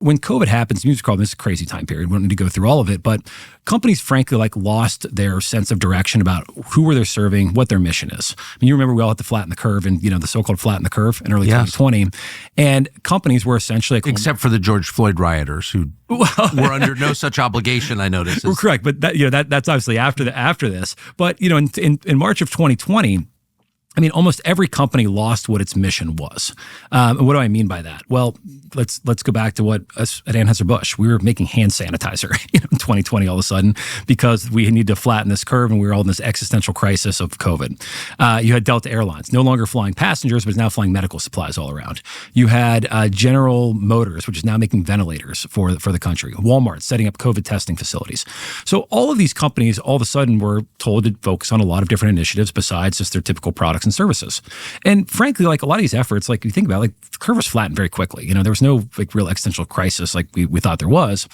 when COVID happens, you recall this is a crazy time period. We don't need to go through all of it, but companies, frankly, lost their sense of direction about who they're serving, what their mission is. I mean, you remember we all had to flatten the curve, and the so-called flatten the curve in early 2020, and companies were essentially except for the George Floyd rioters who were under no such obligation. I noticed. We're correct, but that's obviously after this. But in March of 2020. I mean, almost every company lost what its mission was. And what do I mean by that? Well, let's go back to what us at Anheuser-Busch. We were making hand sanitizer in 2020 all of a sudden because we need to flatten this curve, and we were all in this existential crisis of COVID. You had Delta Airlines, no longer flying passengers, but is now flying medical supplies all around. You had General Motors, which is now making ventilators for the country. Walmart setting up COVID testing facilities. So all of these companies all of a sudden were told to focus on a lot of different initiatives besides just their typical products and services. And frankly, a lot of these efforts, you think about the curve was flattened very quickly. There was no real existential crisis like we thought there was.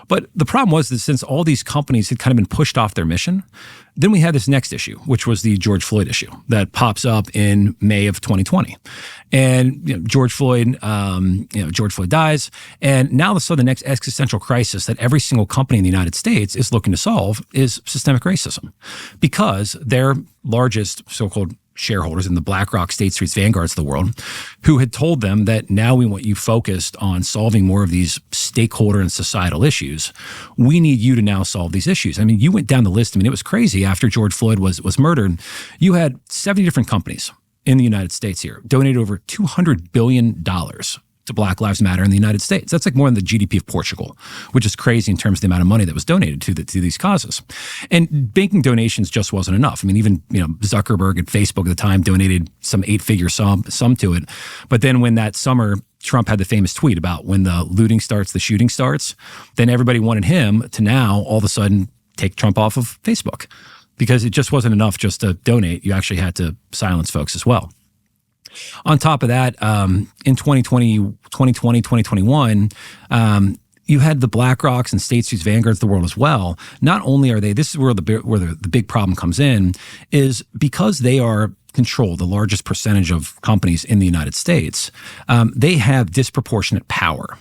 But the problem was that since all these companies had kind of been pushed off their mission, then we had this next issue, which was the George Floyd issue that pops up in May of 2020. And George Floyd dies. And now the next existential crisis that every single company in the United States is looking to solve is systemic racism, because their largest so-called shareholders in the BlackRock, State Streets, Vanguards of the world, who had told them that now we want you focused on solving more of these stakeholder and societal issues. We need you to now solve these issues. I mean, you went down the list. I mean, it was crazy. After George Floyd was murdered, you had 70 different companies in the United States here donated over $200 billion to Black Lives Matter in the United States. That's more than the GDP of Portugal, which is crazy in terms of the amount of money that was donated to these causes. And banking donations just wasn't enough. I mean, even Zuckerberg and Facebook at the time donated some 8-figure sum to it. But then when that summer Trump had the famous tweet about when the looting starts, the shooting starts, then everybody wanted him to now all of a sudden take Trump off of Facebook, because it just wasn't enough just to donate. You actually had to silence folks as well. On top of that, in 2020, 2021, you had the BlackRocks and State Streets, Vanguards of the world as well. Not only are they, this is where the big problem comes in, is because they are control the largest percentage of companies in the United States, they have disproportionate power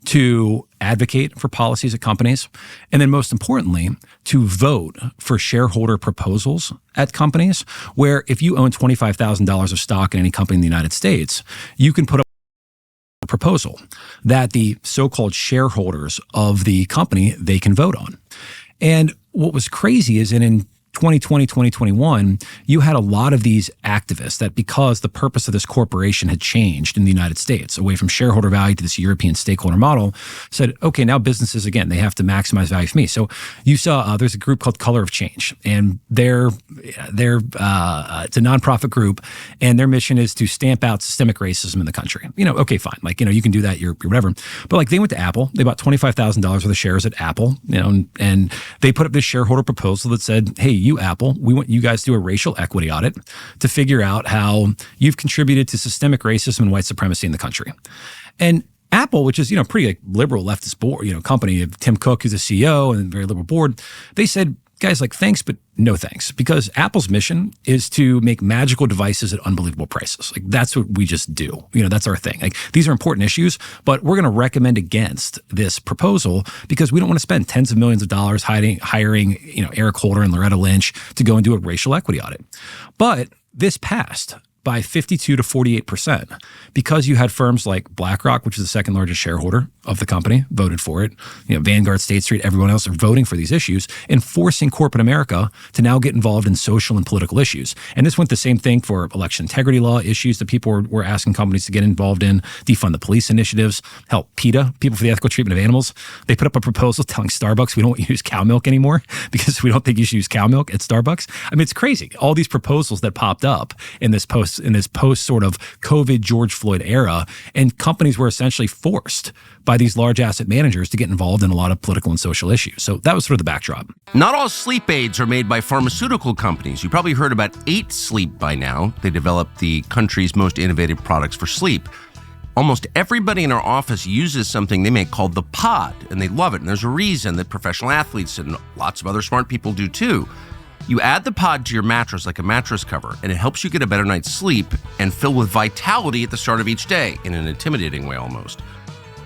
to advocate for policies at companies, and then most importantly, to vote for shareholder proposals at companies, where if you own $25,000 of stock in any company in the United States, you can put up a proposal that the so-called shareholders of the company, they can vote on. And what was crazy is that in 2020, 2021, you had a lot of these activists that, because the purpose of this corporation had changed in the United States, away from shareholder value to this European stakeholder model, said, okay, now businesses, again, they have to maximize value for me. So you saw there's a group called Color of Change, and they're it's a nonprofit group, and their mission is to stamp out systemic racism in the country. Okay, fine. You can do that, you're whatever. But they went to Apple, they bought $25,000 worth of shares at Apple, and they put up this shareholder proposal that said, hey, you, Apple, we want you guys to do a racial equity audit to figure out how you've contributed to systemic racism and white supremacy in the country. And Apple, which is, pretty liberal leftist board, company of Tim Cook, who's the CEO, and a very liberal board, they said, guys, thanks, but no thanks, because Apple's mission is to make magical devices at unbelievable prices. That's what we just do. That's our thing. These are important issues, but we're going to recommend against this proposal because we don't want to spend tens of millions of dollars hiring Eric Holder and Loretta Lynch to go and do a racial equity audit. But this passed by 52 to 48%, because you had firms like BlackRock, which is the second largest shareholder of the company, voted for it. Vanguard, State Street, everyone else are voting for these issues and forcing corporate America to now get involved in social and political issues. And this went the same thing for election integrity law issues that people were asking companies to get involved in, defund the police initiatives. Hell, PETA, People for the Ethical Treatment of Animals, they put up a proposal telling Starbucks we don't want you to use cow milk anymore because we don't think you should use cow milk at Starbucks. I mean, it's crazy. All these proposals that popped up in this post sort of COVID George Floyd era, and companies were essentially forced by these large asset managers to get involved in a lot of political and social issues. So that was sort of the backdrop. Not all sleep aids are made by pharmaceutical companies. You probably heard about 8 Sleep by now. They developed the country's most innovative products for sleep. Almost everybody in our office uses something they make called the pod, and they love it. And there's a reason that professional athletes and lots of other smart people do too. You add the pod to your mattress like a mattress cover, and it helps you get a better night's sleep and fill with vitality at the start of each day, in an intimidating way almost.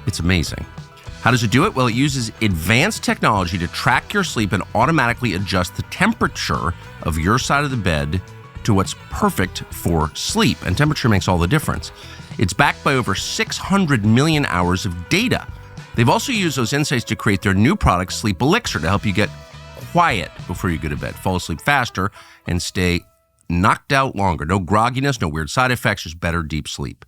It's amazing. How does it do it? Well, it uses advanced technology to track your sleep and automatically adjust the temperature of your side of the bed to what's perfect for sleep. And temperature makes all the difference. It's backed by over 600 million hours of data. They've also used those insights to create their new product, Sleep Elixir, to help you get quiet before you go to bed, fall asleep faster, and stay knocked out longer. No grogginess, no weird side effects, just better deep sleep.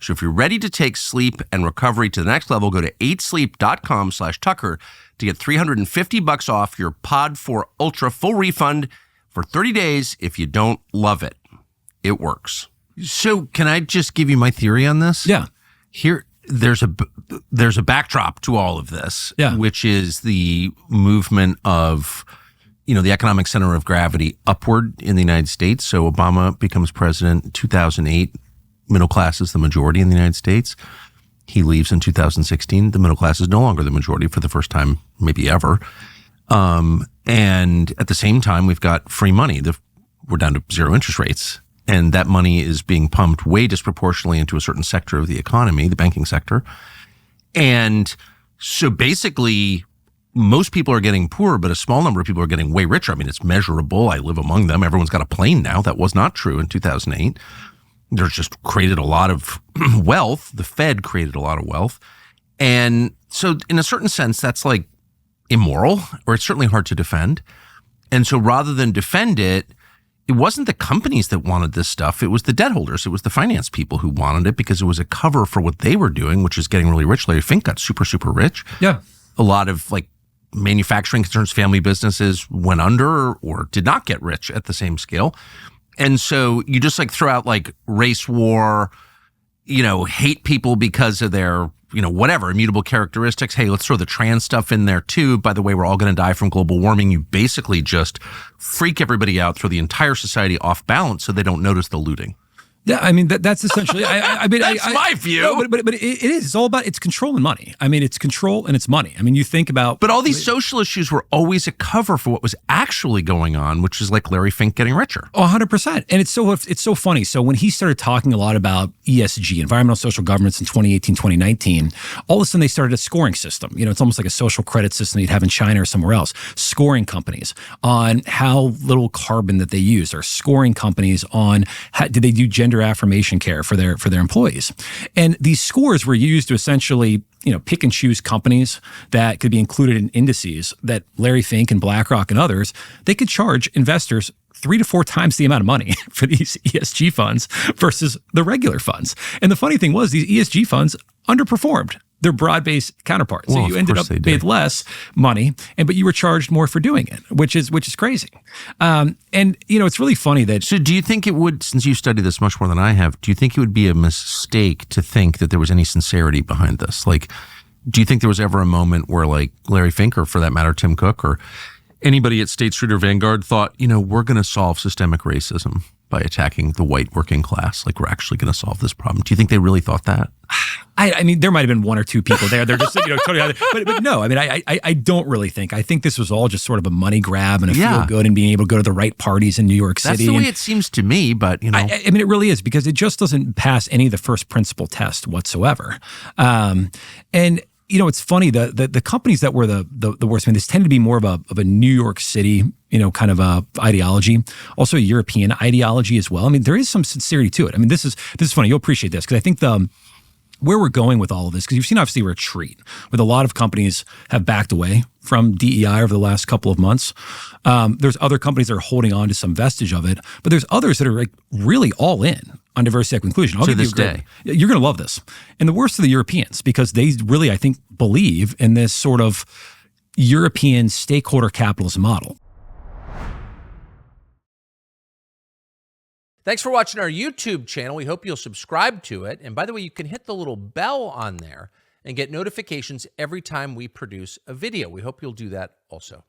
So if you're ready to take sleep and recovery to the next level, go to 8sleep.com/Tucker to get $350 off your Pod 4 Ultra full refund for 30 days if you don't love it. It works. So can I just give you my theory on this? Yeah. Here, there's a backdrop to all of this, Yeah. which is the movement of, the economic center of gravity upward in the United States. So Obama becomes president in 2008. Middle class is the majority in the United States. He leaves in 2016. The middle class is no longer the majority for the first time, maybe ever. And at the same time, we've got free money. We're down to zero interest rates. And that money is being pumped way disproportionately into a certain sector of the economy, the banking sector. And so basically, most people are getting poorer, but a small number of people are getting way richer. I mean, it's measurable. I live among them. Everyone's got a plane now. That was not true in 2008. There's just created a lot of wealth. The Fed created a lot of wealth. And so in a certain sense, that's like immoral, or it's certainly hard to defend. And so rather than defend it, it wasn't the companies that wanted this stuff. It was the debt holders. It was the finance people who wanted it because it was a cover for what they were doing, which is getting really rich. Larry Fink got super, super rich. Yeah. A lot of like manufacturing concerns, family businesses went under or did not get rich at the same scale. And so you just like throw out like race war, hate people because of their, whatever, immutable characteristics. Hey, let's throw the trans stuff in there too. By the way, we're all going to die from global warming. You basically just freak everybody out, throw the entire society off balance so they don't notice the looting. Yeah, I mean that's essentially. I mean, that's my view. No, but it is. It's all about. It's control and money. I mean, it's control and it's money. I mean, you think about. But all these social issues were always a cover for what was actually going on, which is like Larry Fink getting richer. 100%. And it's so funny. So when he started talking a lot about ESG, environmental social governance, in 2018, 2019, all of a sudden they started a scoring system. It's almost like a social credit system you'd have in China or somewhere else. Scoring companies on how little carbon that they use, or scoring companies on did they do gender affirmation care for their employees. And these scores were used to essentially, pick and choose companies that could be included in indices that Larry Fink and BlackRock and others, they could charge investors 3 to 4 times the amount of money for these ESG funds versus the regular funds. And the funny thing was, these ESG funds underperformed their broad-based counterparts. Well, so you ended up paid less money, but you were charged more for doing it, which is crazy. And it's really funny that. So do you think it would, since you study this much more than I have, do you think it would be a mistake to think that there was any sincerity behind this? Like, do you think there was ever a moment where like Larry Fink, or for that matter, Tim Cook, or anybody at State Street or Vanguard thought, we're going to solve systemic racism by attacking the white working class? Like, we're actually going to solve this problem. Do you think they really thought that? I mean, there might have been 1 or 2 people there. They're just, totally. But no, I mean, I don't really think. I think this was all just sort of a money grab and a feel good and being able to go to the right parties in New York City. That's the way it seems to me, but I mean, it really is, because it just doesn't pass any of the first principle test whatsoever. And it's funny, the companies that were the worst. I mean, this tended to be more of a New York City, kind of a ideology, also a European ideology as well. I mean, there is some sincerity to it. I mean, this is funny. You'll appreciate this, because I think where we're going with all of this, because you've seen obviously a retreat with a lot of companies have backed away from DEI over the last couple of months. There's other companies that are holding on to some vestige of it, but there's others that are like really all in on diversity, equity, inclusion. To this day. You're going to love this. And the worst are the Europeans, because they really, I think, believe in this sort of European stakeholder capitalism model. Thanks for watching our YouTube channel. We hope you'll subscribe to it. And by the way, you can hit the little bell on there and get notifications every time we produce a video. We hope you'll do that also.